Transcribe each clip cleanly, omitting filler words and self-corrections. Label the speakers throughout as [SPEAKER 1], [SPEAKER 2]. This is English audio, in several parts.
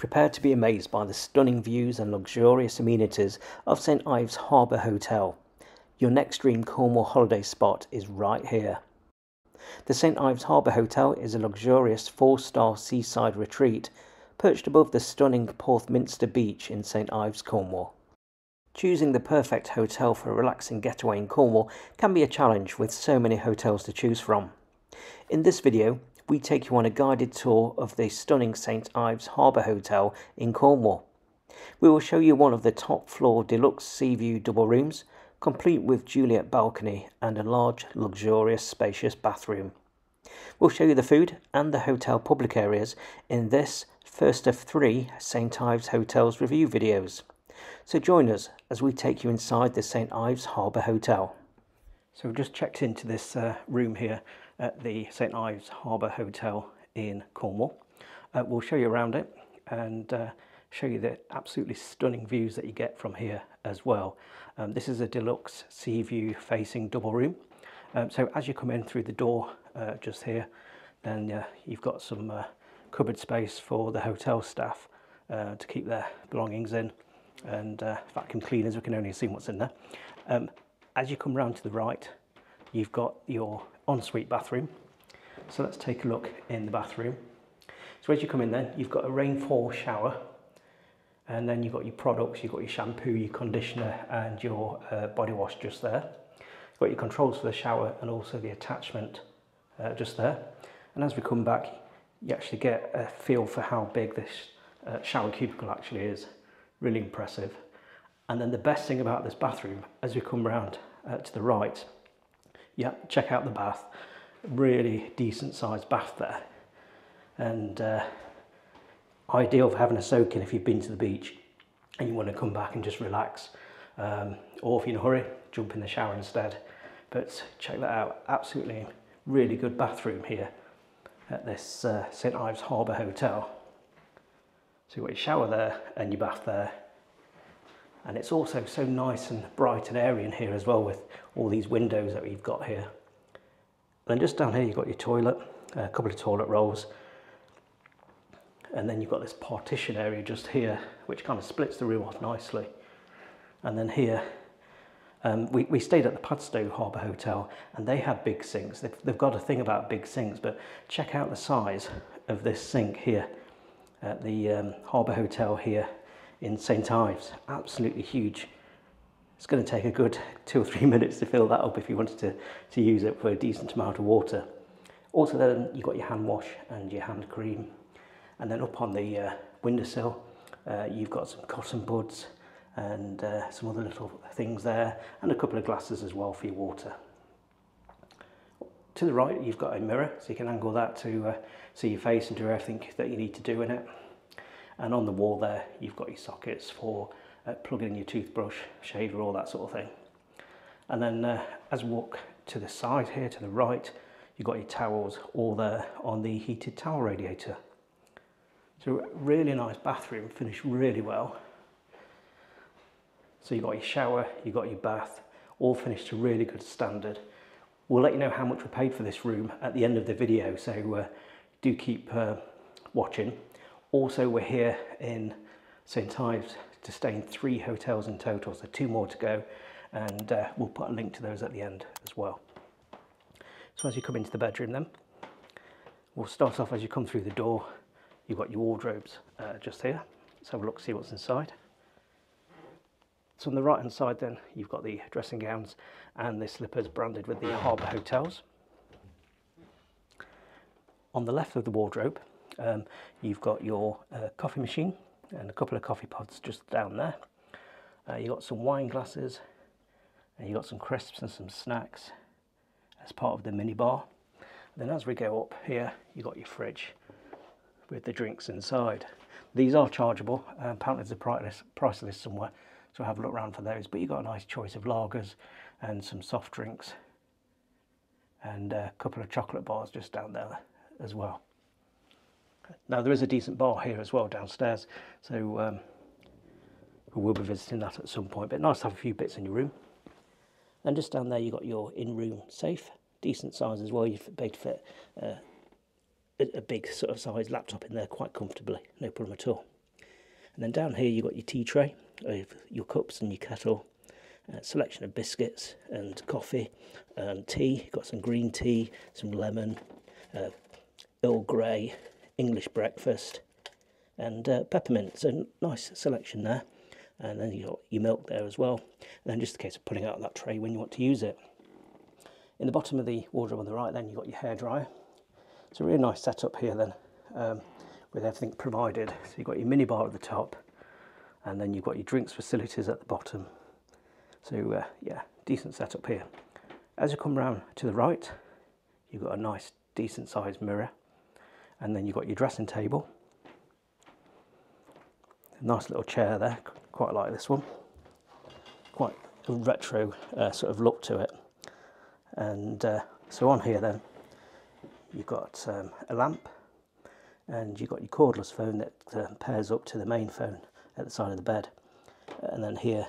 [SPEAKER 1] Prepare to be amazed by the stunning views and luxurious amenities of St Ives Harbour Hotel. Your next dream Cornwall holiday spot is right here. The St Ives Harbour Hotel is a luxurious 4-star seaside retreat perched above the stunning Porthminster Beach in St Ives Cornwall. Choosing the perfect hotel for a relaxing getaway in Cornwall can be a challenge with so many hotels to choose from. In this video, we take you on a guided tour of the stunning St Ives Harbour Hotel in Cornwall. We will show you one of the top floor Deluxe Seaview Double Rooms, complete with Juliet balcony and a large, luxurious, spacious bathroom. We'll show you the food and the hotel public areas in this first of 3 St Ives Hotels review videos. So join us as we take you inside the St Ives Harbour Hotel. So we've just checked into this room here at the St Ives Harbour Hotel in Cornwall. We'll show you around it and show you the absolutely stunning views that you get from here as well. This is a Deluxe Seaview facing double room. So as you come in through the door just here, then you've got some cupboard space for the hotel staff to keep their belongings in, and vacuum cleaners. We can only assume what's in there. As you come round to the right, you've got your ensuite bathroom. So let's take a look in the bathroom. So as you come in then, you've got a rainfall shower, and then you've got your products, you've got your shampoo, your conditioner and your body wash just there. You've got your controls for the shower and also the attachment just there. And as we come back, you actually get a feel for how big this shower cubicle actually is. Really impressive. And then the best thing about this bathroom, as we come round to the right, yeah, check out the bath. Really decent sized bath there, and ideal for having a soak in if you've been to the beach and you want to come back and just relax, or if you're in a hurry, jump in the shower instead. But check that out, absolutely really good bathroom here at this St Ives Harbour Hotel. So you've got your shower there and your bath there. And it's also so nice and bright and airy in here as well, with all these windows that we've got here. And then just down here you've got your toilet, a couple of toilet rolls. And then you've got this partition area just here, which kind of splits the room off nicely. And then here, we stayed at the Padstow Harbour Hotel, and they had big sinks. They've got a thing about big sinks, but check out the size of this sink here at the Harbour Hotel here in St Ives. Absolutely huge. It's going to take a good 2 or 3 minutes to fill that up if you wanted to use it for a decent amount of water. Also then you've got your hand wash and your hand cream. And then up on the windowsill, you've got some cotton buds and some other little things there, and a couple of glasses as well for your water. To the right, you've got a mirror, so you can angle that to see your face and do everything that you need to do in it. And on the wall there, you've got your sockets for plugging in your toothbrush, shaver, all that sort of thing. And then as we walk to the side here, to the right, you've got your towels all there on the heated towel radiator. So really nice bathroom, finished really well. So you've got your shower, you've got your bath, all finished to really good standard. We'll let you know how much we paid for this room at the end of the video, so do keep watching. Also, we're here in St Ives to stay in 3 hotels in total, so 2 more to go, and we'll put a link to those at the end as well. So as you come into the bedroom then, we'll start off as you come through the door. You've got your wardrobes just here. Let's have a look, see what's inside. So on the right hand side then, you've got the dressing gowns and the slippers branded with the Harbour Hotels. On the left of the wardrobe, you've got your coffee machine and a couple of coffee pods just down there. You've got some wine glasses, and you've got some crisps and some snacks as part of the mini bar. And then as we go up here, you've got your fridge with the drinks inside. These are chargeable, apparently there's a price list somewhere, so have a look around for those. But you've got a nice choice of lagers and some soft drinks, and a couple of chocolate bars just down there as well. Now there is a decent bar here as well downstairs, so we will be visiting that at some point, but nice to have a few bits in your room. And just down there you've got your in-room safe, decent size as well. You've been able to fit a big sort of size laptop in there quite comfortably, no problem at all. And then down here you've got your tea tray with your cups and your kettle, a selection of biscuits and coffee and tea. You've got some green tea, some lemon, Earl Grey, English breakfast and peppermint. So nice selection there. And then you've got your milk there as well. And then just a case of pulling out that tray when you want to use it. In the bottom of the wardrobe on the right then you've got your hairdryer. It's a really nice setup here then, with everything provided. So you've got your minibar at the top, and then you've got your drinks facilities at the bottom. So yeah, decent setup here. As you come round to the right, you've got a nice decent sized mirror, and then you've got your dressing table. A nice little chair there, quite like this one. Quite a retro sort of look to it. And so on here then, you've got a lamp, and you've got your cordless phone that pairs up to the main phone at the side of the bed. And then here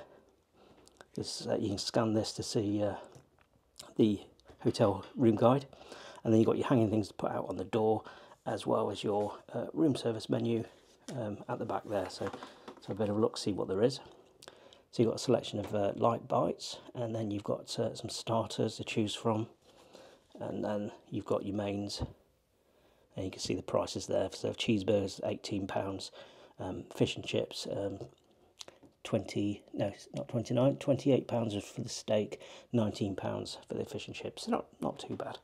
[SPEAKER 1] is, you can scan this to see the hotel room guide. And then you've got your hanging things to put out on the door, as well as your room service menu at the back there. So a bit of a look, see what there is. So you've got a selection of light bites, and then you've got some starters to choose from. And then you've got your mains, and you can see the prices there. So cheeseburgers, £18, fish and chips, 28 pounds for the steak, 19 pounds for the fish and chips. Not too bad.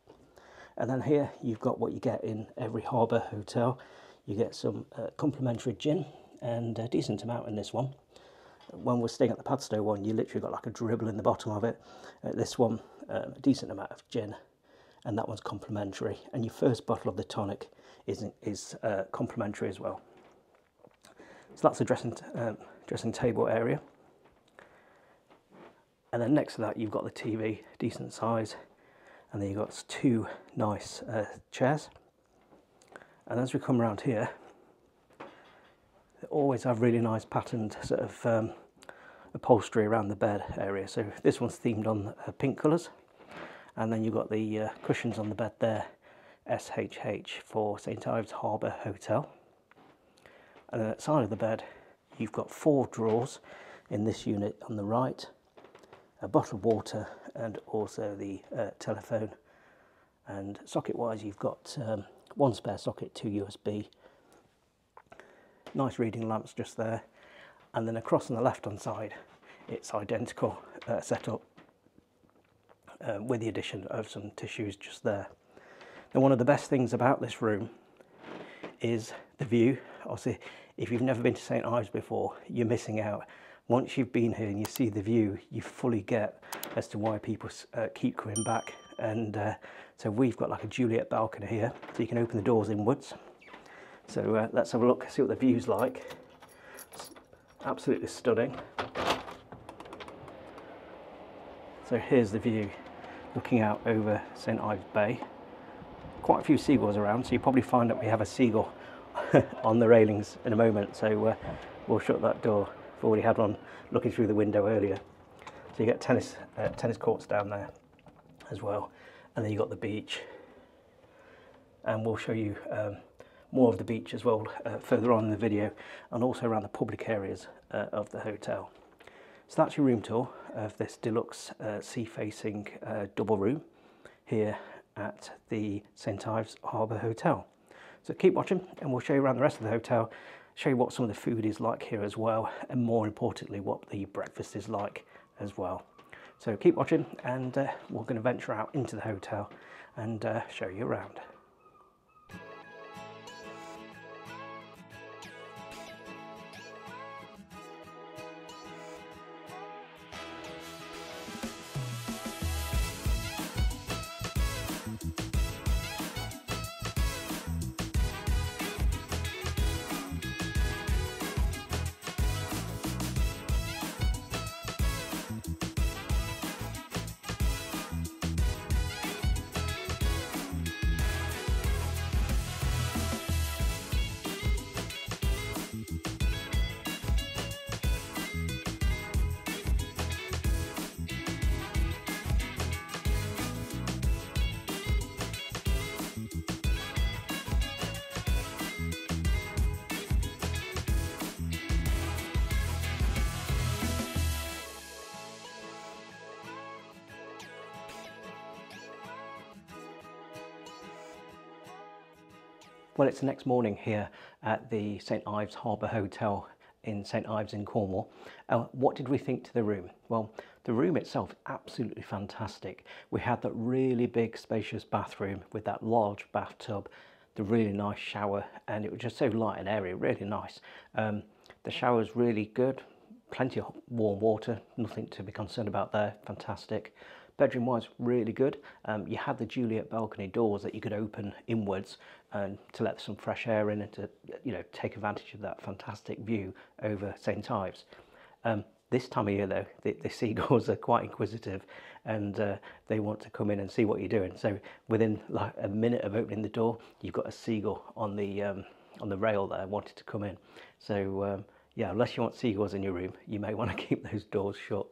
[SPEAKER 1] And then here you've got what you get in every harbour hotel. You get some complimentary gin, and a decent amount in this one. When we're staying at the Padstow one, you literally got like a dribble in the bottom of it. This one, a decent amount of gin, and that one's complimentary. And your first bottle of the tonic is complimentary as well. So that's the dressing table area. And then next to that you've got the TV, decent size, and then you've got two nice chairs. And as we come around here, they always have really nice patterned sort of upholstery around the bed area. So this one's themed on pink colours, and then you've got the cushions on the bed there, SHH for St Ives Harbour Hotel. And then at the side of the bed you've got 4 drawers in this unit on the right, a bottle of water, and also the telephone. And socket wise you've got one spare socket, 2 USB, nice reading lamps just there. And then across on the left hand side it's identical setup with the addition of some tissues just there. Now one of the best things about this room is the view. Obviously if you've never been to St Ives before, you're missing out. Once you've been here and you see the view, you fully get as to why people keep coming back. And so we've got like a Juliet balcony here, so you can open the doors inwards. So let's have a look, see what the view's like. It's absolutely stunning. So here's the view, looking out over St Ives Bay. Quite a few seagulls around, so you probably find that we have a seagull on the railings in a moment. So we'll shut that door. I've already had one looking through the window earlier. So you get tennis courts down there as well, and then you've got the beach, and we'll show you more of the beach as well further on in the video, and also around the public areas of the hotel. So that's your room tour of this deluxe sea-facing double room here at the St Ives Harbour Hotel. So keep watching and we'll show you around the rest of the hotel, show you what some of the food is like here as well, and more importantly what the breakfast is like as well. So keep watching, and we're going to venture out into the hotel and show you around. Well, it's the next morning here at the St Ives Harbour Hotel in St Ives in Cornwall. What did we think to the room? Well, the room itself, absolutely fantastic. We had that really big spacious bathroom with that large bathtub, the really nice shower, and it was just so light and airy, really nice. The shower was really good, plenty of warm water, nothing to be concerned about there, fantastic. Bedroom wise, really good. You had the Juliet balcony doors that you could open inwards and to let some fresh air in and to, you know, take advantage of that fantastic view over St Ives. This time of year though, the seagulls are quite inquisitive and they want to come in and see what you're doing. So within like a minute of opening the door, you've got a seagull on the rail there wanting to come in. So yeah, unless you want seagulls in your room, you may want to keep those doors shut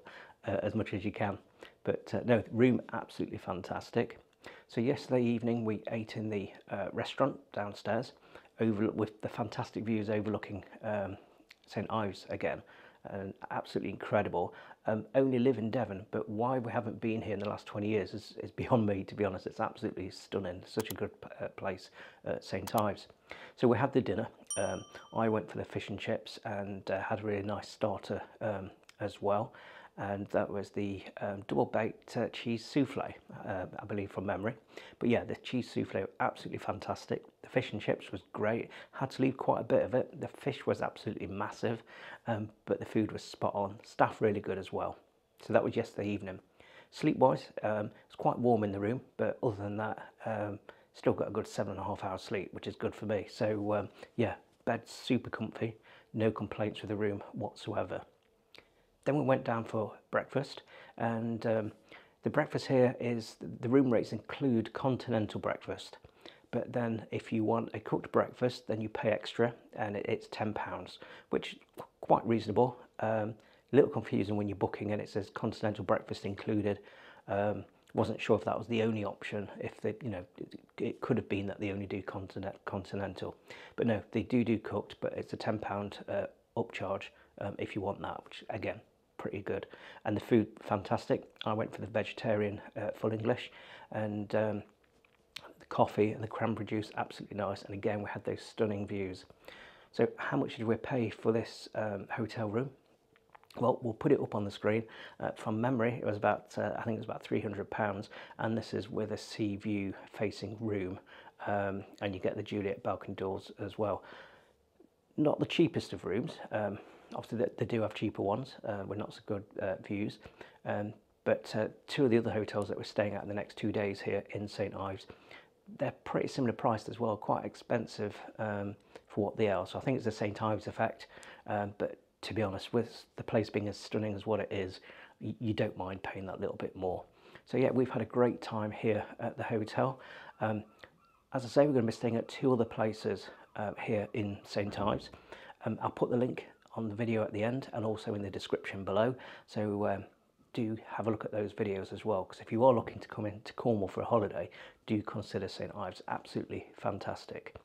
[SPEAKER 1] as much as you can. But no, the room absolutely fantastic. So yesterday evening we ate in the restaurant downstairs, with the fantastic views overlooking St Ives again, and absolutely incredible. Only live in Devon, but why we haven't been here in the last 20 years is beyond me, to be honest. It's absolutely stunning. Such a good place, St Ives. So we had the dinner. I went for the fish and chips and had a really nice starter as well. And that was the double baked cheese souffle, I believe from memory. But yeah, the cheese souffle absolutely fantastic. The fish and chips was great. Had to leave quite a bit of it. The fish was absolutely massive, but the food was spot on. Staff really good as well. So that was yesterday evening. Sleep wise, it's quite warm in the room, but other than that, still got a good 7.5 hours sleep, which is good for me. So yeah, bed's super comfy, no complaints with the room whatsoever. Then we went down for breakfast, and the breakfast here is, the room rates include continental breakfast, but then if you want a cooked breakfast, then you pay extra, and it's £10, which is quite reasonable. A little confusing when you're booking and it says continental breakfast included. Wasn't sure if that was the only option, if they, you know, it could have been that they only do continental, but no, they do cooked, but it's a £10 upcharge if you want that, which again, pretty good. And the food fantastic. I went for the vegetarian full English, and the coffee and the cranberry juice absolutely nice, and again we had those stunning views. So how much did we pay for this hotel room? Well, we'll put it up on the screen. From memory, it was about I think it was about £300, and this is with a sea view facing room, and you get the Juliet balcony doors as well. Not the cheapest of rooms. Obviously, they do have cheaper ones with not so good views. But two of the other hotels that we're staying at the next 2 days here in St Ives, they're pretty similar priced as well, quite expensive for what they are. So I think it's the St Ives effect. But to be honest, with the place being as stunning as what it is, you don't mind paying that little bit more. So yeah, we've had a great time here at the hotel. As I say, we're going to be staying at two other places here in St Ives. I'll put the link on the video at the end and also in the description below, so do have a look at those videos as well, because if you are looking to come into Cornwall for a holiday, do consider St Ives. Absolutely fantastic.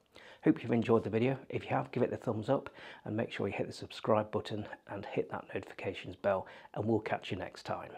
[SPEAKER 1] Hope you've enjoyed the video. If you have, give it the thumbs up and make sure you hit the subscribe button and hit that notifications bell, and we'll catch you next time.